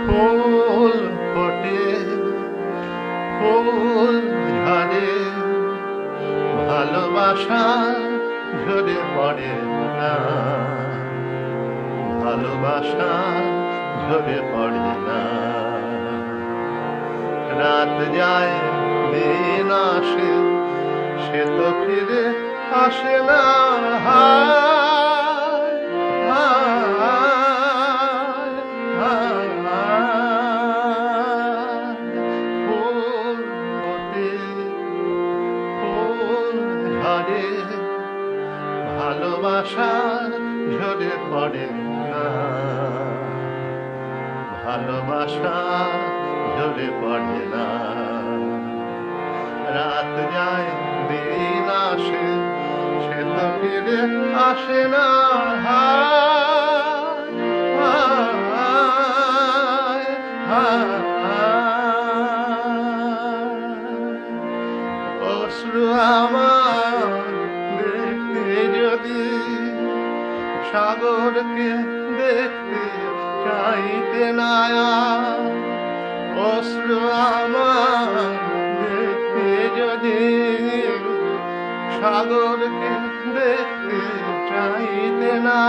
ফুল ফোটে, ফুল ঝরে, ভালোবাসা ঝরে পড়ে না, ভালোবাসা ঝরে পড়ে না। রাত যায় দিন আসে, সে তো ফিরে আসে না। ফুল ফোটে, ফুল ঝরে, ভালোবাসা ঝরে পড়ে না, ভালোবাসা ঝরে পড়ে না। রাত যায় দিন আসে, সে তো ফিরে আসে না। অশ্রু আমার দেখতে যদি সাগরকে দেখতে চাইতে না, অশ্রু আমার দেখতে যদি সাগরকে দেখতে চাইতে না,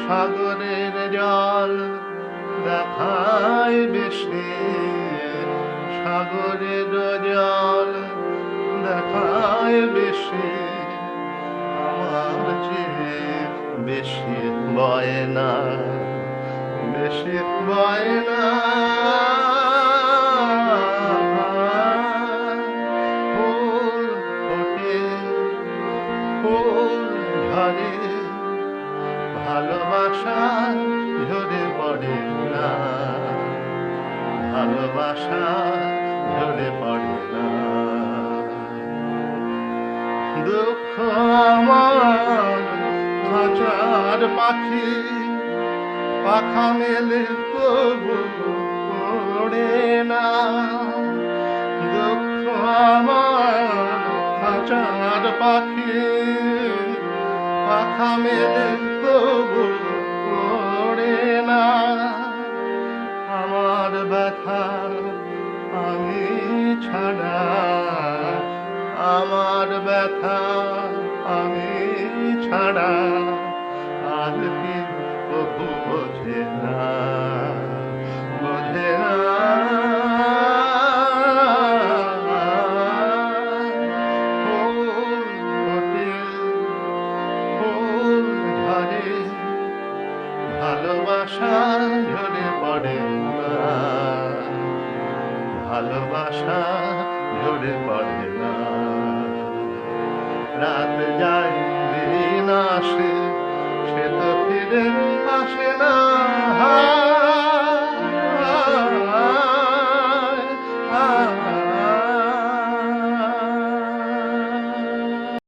সাগরের জল দেখায় বেশি, সাগরের জল দেখায় বেশি, আমার চেয়ে বেশি বয় না, বেশি বয় না। ফুল ফোটে, ফুল ঝরে, ভালোবাসা ঝরে পড়ে না, ভালোবাসা ঝরে পড়ে না। দুঃখ আমার খাঁচার পাখি, পাখা মেলে তবু পড়ে না। দুঃখ আমার খাঁচার পাখি, পাখা মেলে তবু পড়ে না। আমার ব্যথা আমি ছাড়া, আমার ব্যথা আমি ছাড়া আর কি প্রভু বোঝে না, বোঝে না। ফুল ফোটে, ফুল ঝরে, ভালোবাসা ঝরে পড়ে না, ভালোবাসা ঝরে পড়ে না। রাত যায়